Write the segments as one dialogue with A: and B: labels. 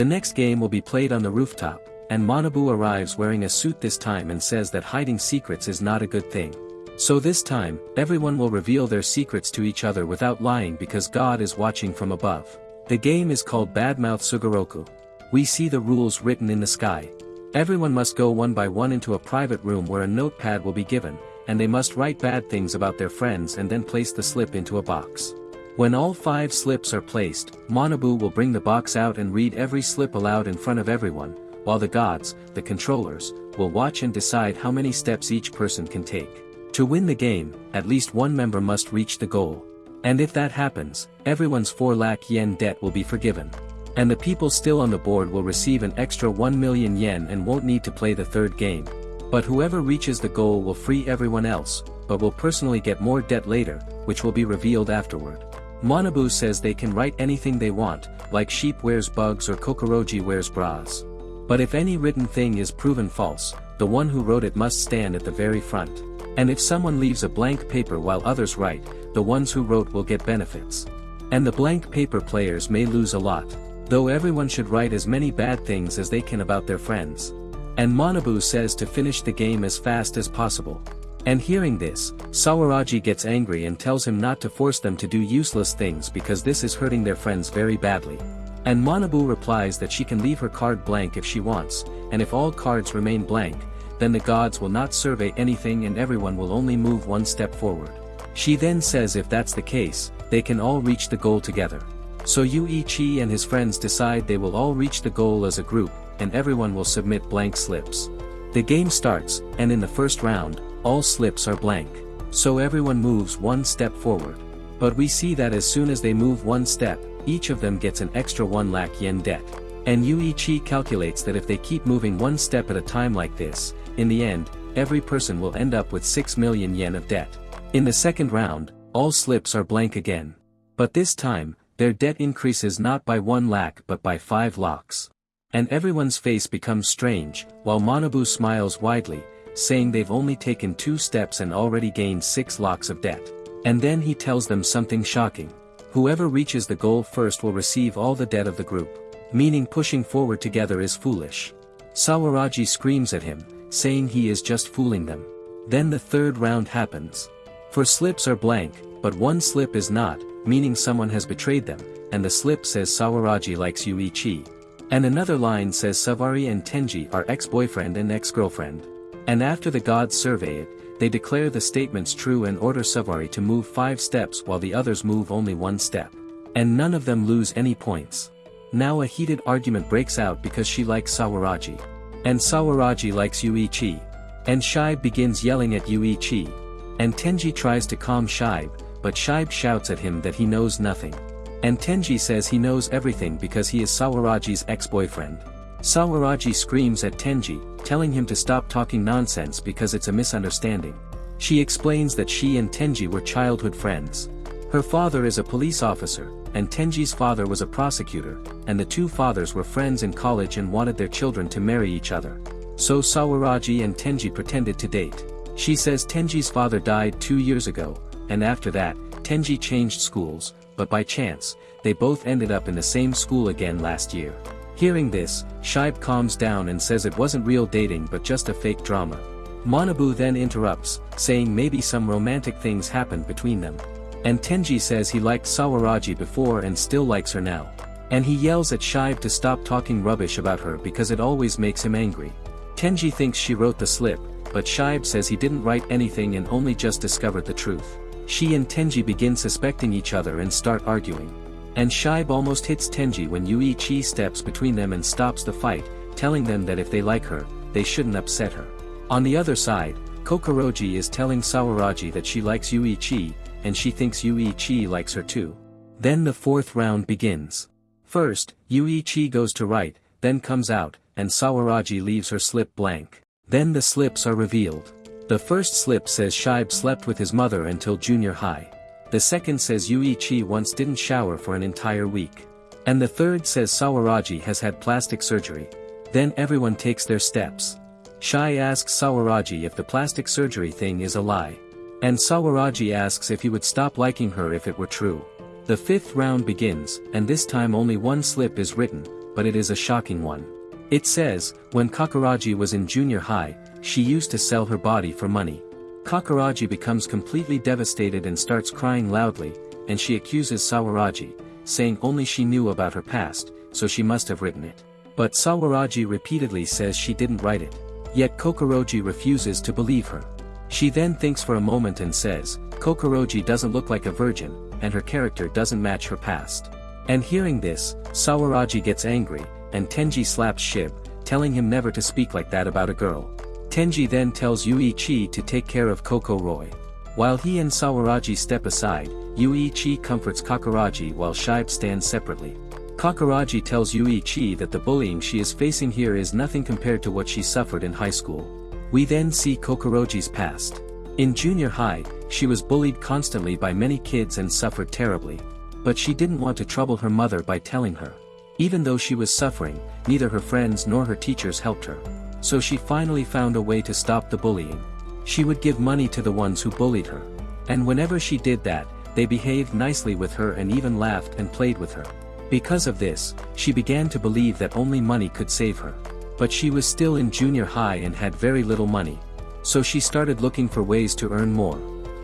A: The next game will be played on the rooftop, and Manabu arrives wearing a suit this time and says that hiding secrets is not a good thing. So this time, everyone will reveal their secrets to each other without lying because God is watching from above. The game is called Badmouth Sugoroku. We see the rules written in the sky. Everyone must go one by one into a private room where a notepad will be given, and they must write bad things about their friends and then place the slip into a box. When all 5 slips are placed, Manabu will bring the box out and read every slip aloud in front of everyone, while the gods, the controllers, will watch and decide how many steps each person can take. To win the game, at least one member must reach the goal. And if that happens, everyone's 4 lakh yen debt will be forgiven. And the people still on the board will receive an extra 1 million yen and won't need to play the third game. But whoever reaches the goal will free everyone else, but will personally get more debt later, which will be revealed afterward. Manabu says they can write anything they want, like sheep wears bugs or Kokoroji wears bras. But if any written thing is proven false, the one who wrote it must stand at the very front. And if someone leaves a blank paper while others write, the ones who wrote will get benefits. And the blank paper players may lose a lot, though everyone should write as many bad things as they can about their friends. And Manabu says to finish the game as fast as possible. And hearing this, Sawaraji gets angry and tells him not to force them to do useless things because this is hurting their friends very badly. And Manabu replies that she can leave her card blank if she wants, and if all cards remain blank, then the gods will not survey anything and everyone will only move 1 step forward. She then says if that's the case, they can all reach the goal together. So Yuichi and his friends decide they will all reach the goal as a group, and everyone will submit blank slips. The game starts, and in the first round, all slips are blank. So everyone moves 1 step forward. But we see that as soon as they move 1 step, each of them gets an extra 1 lakh yen debt. And Yuichi calculates that if they keep moving 1 step at a time like this, in the end, every person will end up with 6 million yen of debt. In the second round, all slips are blank again. But this time, their debt increases not by 1 lakh but by 5 lakhs. And everyone's face becomes strange, while Manabu smiles widely, saying they've only taken 2 steps and already gained 6 lakhs of debt. And then he tells them something shocking. Whoever reaches the goal first will receive all the debt of the group, meaning pushing forward together is foolish. Sawaraji screams at him, saying he is just fooling them. Then the third round happens. 4 slips are blank, but 1 slip is not, meaning someone has betrayed them, and the slip says Sawaraji likes Yuichi. And another line says Savari and Tenji are ex-boyfriend and ex-girlfriend. And after the gods survey it, they declare the statements true and order Savari to move 5 steps while the others move only 1 step. And none of them lose any points. Now a heated argument breaks out because she likes Sawaraji. And Sawaraji likes Yuichi. And Shibe begins yelling at Yuichi. And Tenji tries to calm Shibe, but Shibe shouts at him that he knows nothing. And Tenji says he knows everything because he is Sawaraji's ex-boyfriend. Sawaraji screams at Tenji, telling him to stop talking nonsense because it's a misunderstanding. She explains that she and Tenji were childhood friends. Her father is a police officer, and Tenji's father was a prosecutor, and the 2 fathers were friends in college and wanted their children to marry each other. So Sawaraji and Tenji pretended to date. She says Tenji's father died 2 years ago, and after that, Tenji changed schools, but by chance, they both ended up in the same school again last year. Hearing this, Shibe calms down and says it wasn't real dating but just a fake drama. Manabu then interrupts, saying maybe some romantic things happened between them. And Tenji says he liked Sawaraji before and still likes her now. And he yells at Shibe to stop talking rubbish about her because it always makes him angry. Tenji thinks she wrote the slip, but Shibe says he didn't write anything and only just discovered the truth. She and Tenji begin suspecting each other and start arguing. And Shibe almost hits Tenji when Yuichi steps between them and stops the fight, telling them that if they like her, they shouldn't upset her. On the other side, Kokoroji is telling Sawaraji that she likes Yuichi, and she thinks Yuichi likes her too. Then the 4th round begins. First, Yuichi goes to write, then comes out, and Sawaraji leaves her slip blank. Then the slips are revealed. The first slip says Shibe slept with his mother until junior high. The second says Yuichi once didn't shower for an entire week. And the third says Sawaraji has had plastic surgery. Then everyone takes their steps. Shibe asks Sawaraji if the plastic surgery thing is a lie. And Sawaraji asks if he would stop liking her if it were true. The 5th round begins, and this time only 1 slip is written, but it is a shocking one. It says, when Kokoroji was in junior high, she used to sell her body for money. Kokoroji becomes completely devastated and starts crying loudly, and she accuses Sawaraji, saying only she knew about her past, so she must have written it. But Sawaraji repeatedly says she didn't write it. Yet Kokoroji refuses to believe her. She then thinks for a moment and says, Kokoroji doesn't look like a virgin, and her character doesn't match her past. And hearing this, Sawaraji gets angry, and Tenji slaps Shib, telling him never to speak like that about a girl. Tenji then tells Yuichi to take care of Kokoroji. While he and Sawaraji step aside, Yuichi comforts Kokoroji while Shibe stands separately. Kokoroji tells Yuichi that the bullying she is facing here is nothing compared to what she suffered in high school. We then see Kokoroji's past. In junior high, she was bullied constantly by many kids and suffered terribly. But she didn't want to trouble her mother by telling her. Even though she was suffering, neither her friends nor her teachers helped her. So she finally found a way to stop the bullying. She would give money to the ones who bullied her. And whenever she did that, they behaved nicely with her and even laughed and played with her. Because of this, she began to believe that only money could save her. But she was still in junior high and had very little money. So she started looking for ways to earn more.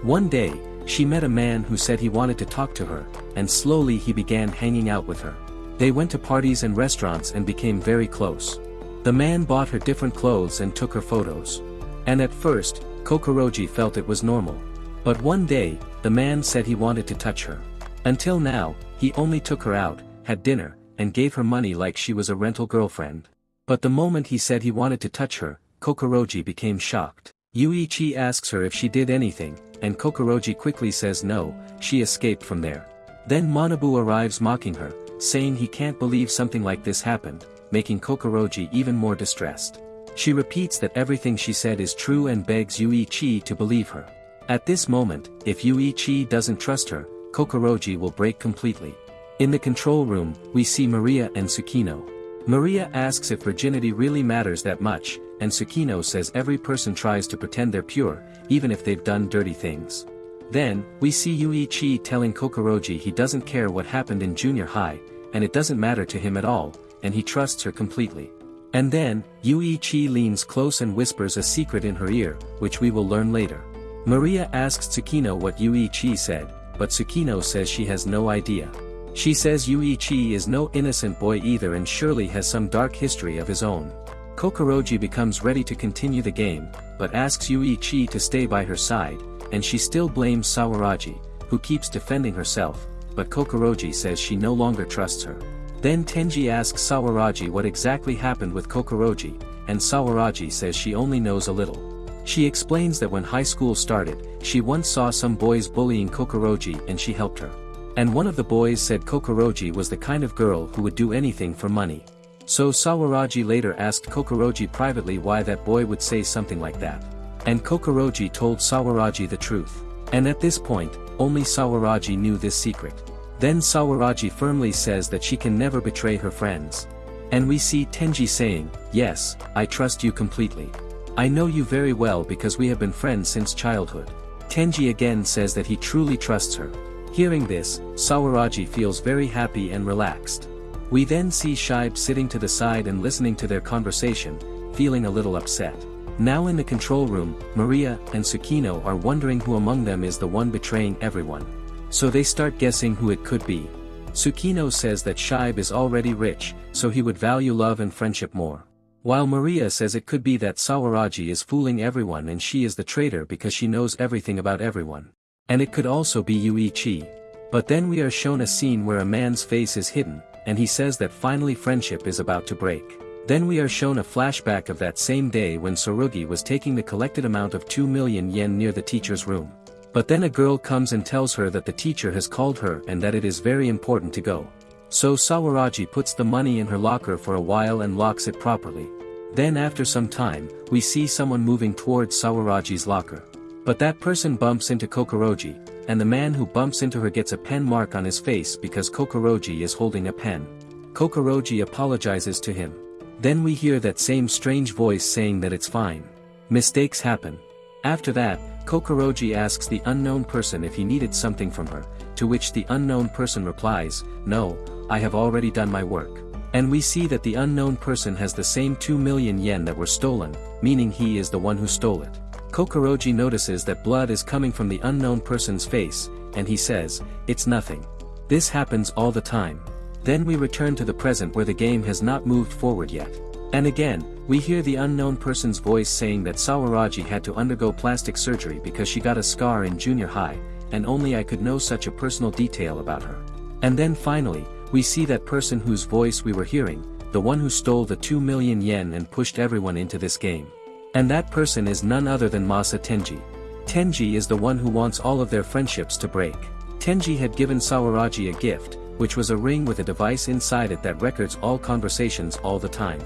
A: One day, she met a man who said he wanted to talk to her, and slowly he began hanging out with her. They went to parties and restaurants and became very close. The man bought her different clothes and took her photos. And at first, Kokoroji felt it was normal. But one day, the man said he wanted to touch her. Until now, he only took her out, had dinner, and gave her money like she was a rental girlfriend. But the moment he said he wanted to touch her, Kokoroji became shocked. Yuichi asks her if she did anything, and Kokoroji quickly says no, she escaped from there. Then Manabu arrives mocking her, saying he can't believe something like this happened, making Kokoroji even more distressed. She repeats that everything she said is true and begs Yuichi to believe her. At this moment, if Yuichi doesn't trust her, Kokoroji will break completely. In the control room, we see Maria and Tsukino. Maria asks if virginity really matters that much, and Tsukino says every person tries to pretend they're pure, even if they've done dirty things. Then, we see Yuichi telling Kokoroji he doesn't care what happened in junior high, and it doesn't matter to him at all, and he trusts her completely. And then, Yuichi leans close and whispers a secret in her ear, which we will learn later. Maria asks Tsukino what Yuichi said, but Tsukino says she has no idea. She says Yuichi is no innocent boy either and surely has some dark history of his own. Kokoroji becomes ready to continue the game, but asks Yuichi to stay by her side, and she still blames Sawaraji, who keeps defending herself, but Kokoroji says she no longer trusts her. Then Tenji asks Sawaraji what exactly happened with Kokoroji, and Sawaraji says she only knows a little. She explains that when high school started, she once saw some boys bullying Kokoroji and she helped her. And one of the boys said Kokoroji was the kind of girl who would do anything for money. So Sawaraji later asked Kokoroji privately why that boy would say something like that. And Kokoroji told Sawaraji the truth. And at this point, only Sawaraji knew this secret. Then Sawaraji firmly says that she can never betray her friends. And we see Tenji saying, "Yes, I trust you completely. I know you very well because we have been friends since childhood." Tenji again says that he truly trusts her. Hearing this, Sawaraji feels very happy and relaxed. We then see Shibe sitting to the side and listening to their conversation, feeling a little upset. Now in the control room, Maria and Tsukino are wondering who among them is the one betraying everyone. So they start guessing who it could be. Tsukino says that Shibe is already rich, so he would value love and friendship more. While Maria says it could be that Sawaraji is fooling everyone and she is the traitor because she knows everything about everyone. And it could also be Yuichi. But then we are shown a scene where a man's face is hidden, and he says that finally friendship is about to break. Then we are shown a flashback of that same day when Tsurugi was taking the collected amount of 2 million yen near the teacher's room. But then a girl comes and tells her that the teacher has called her and that it is very important to go. So Sawaraji puts the money in her locker for a while and locks it properly. Then after some time, we see someone moving towards Sawaraji's locker. But that person bumps into Kokoroji, and the man who bumps into her gets a pen mark on his face because Kokoroji is holding a pen. Kokoroji apologizes to him. Then we hear that same strange voice saying that it's fine. Mistakes happen. After that, Kokoroji asks the unknown person if he needed something from her, to which the unknown person replies, "No, I have already done my work." And we see that the unknown person has the same 2 million yen that were stolen, meaning he is the one who stole it. Kokoroji notices that blood is coming from the unknown person's face, and he says, "It's nothing. This happens all the time." Then we return to the present where the game has not moved forward yet. And again, we hear the unknown person's voice saying that Sawaraji had to undergo plastic surgery because she got a scar in junior high, and only I could know such a personal detail about her. And then finally, we see that person whose voice we were hearing, the one who stole the 2 million yen and pushed everyone into this game. And that person is none other than Masa Tenji. Tenji is the one who wants all of their friendships to break. Tenji had given Sawaraji a gift, which was a ring with a device inside it that records all conversations all the time.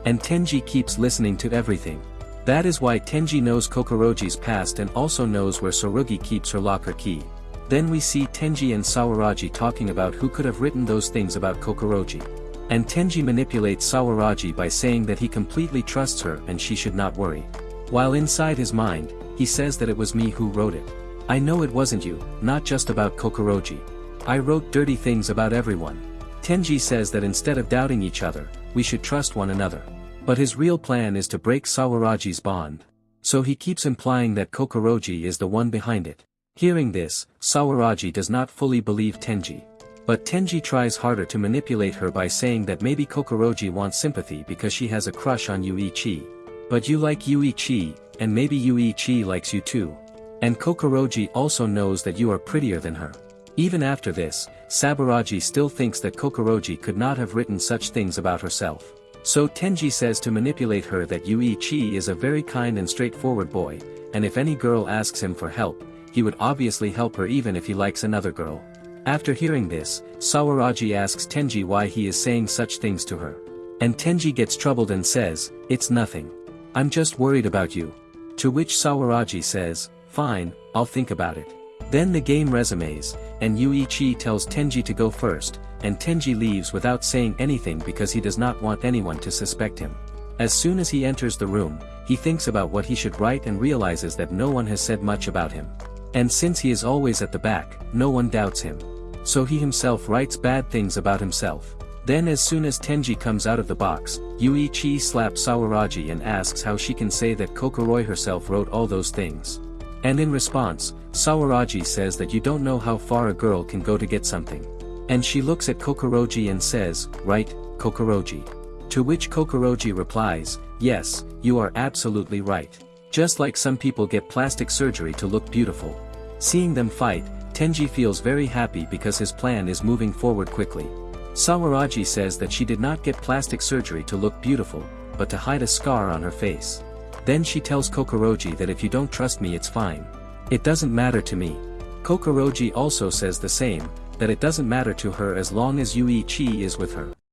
A: And Tenji keeps listening to everything. That is why Tenji knows Kokoroji's past and also knows where Tsurugi keeps her locker key. Then we see Tenji and Sawaraji talking about who could have written those things about Kokoroji. And Tenji manipulates Sawaraji by saying that he completely trusts her and she should not worry. While inside his mind, he says that it was me who wrote it. I know it wasn't you, not just about Kokoroji. I wrote dirty things about everyone. Tenji says that instead of doubting each other, we should trust one another. But his real plan is to break Sawaraji's bond. So he keeps implying that Kokoroji is the one behind it. Hearing this, Sawaraji does not fully believe Tenji. But Tenji tries harder to manipulate her by saying that maybe Kokoroji wants sympathy because she has a crush on Yuichi. But you like Yuichi, and maybe Yuichi likes you too. And Kokoroji also knows that you are prettier than her. Even after this, Sawaraji still thinks that Kokoroji could not have written such things about herself. So Tenji says to manipulate her that Yuichi is a very kind and straightforward boy, and if any girl asks him for help, he would obviously help her even if he likes another girl. After hearing this, Sawaraji asks Tenji why he is saying such things to her. And Tenji gets troubled and says, "It's nothing. I'm just worried about you." To which Sawaraji says, "Fine, I'll think about it." Then the game resumes, and Yuichi tells Tenji to go first, and Tenji leaves without saying anything because he does not want anyone to suspect him. As soon as he enters the room, he thinks about what he should write and realizes that no one has said much about him. And since he is always at the back, no one doubts him. So he himself writes bad things about himself. Then as soon as Tenji comes out of the box, Yuichi slaps Sawaraji and asks how she can say that Kokoroji herself wrote all those things. And in response, Sawaraji says that you don't know how far a girl can go to get something. And she looks at Kokoroji and says, "Right, Kokoroji?" To which Kokoroji replies, "Yes, you are absolutely right. Just like some people get plastic surgery to look beautiful." Seeing them fight, Tenji feels very happy because his plan is moving forward quickly. Sawaraji says that she did not get plastic surgery to look beautiful, but to hide a scar on her face. Then she tells Kokoroji that if you don't trust me it's fine. It doesn't matter to me. Kokoroji also says the same, that it doesn't matter to her as long as Yuichi is with her.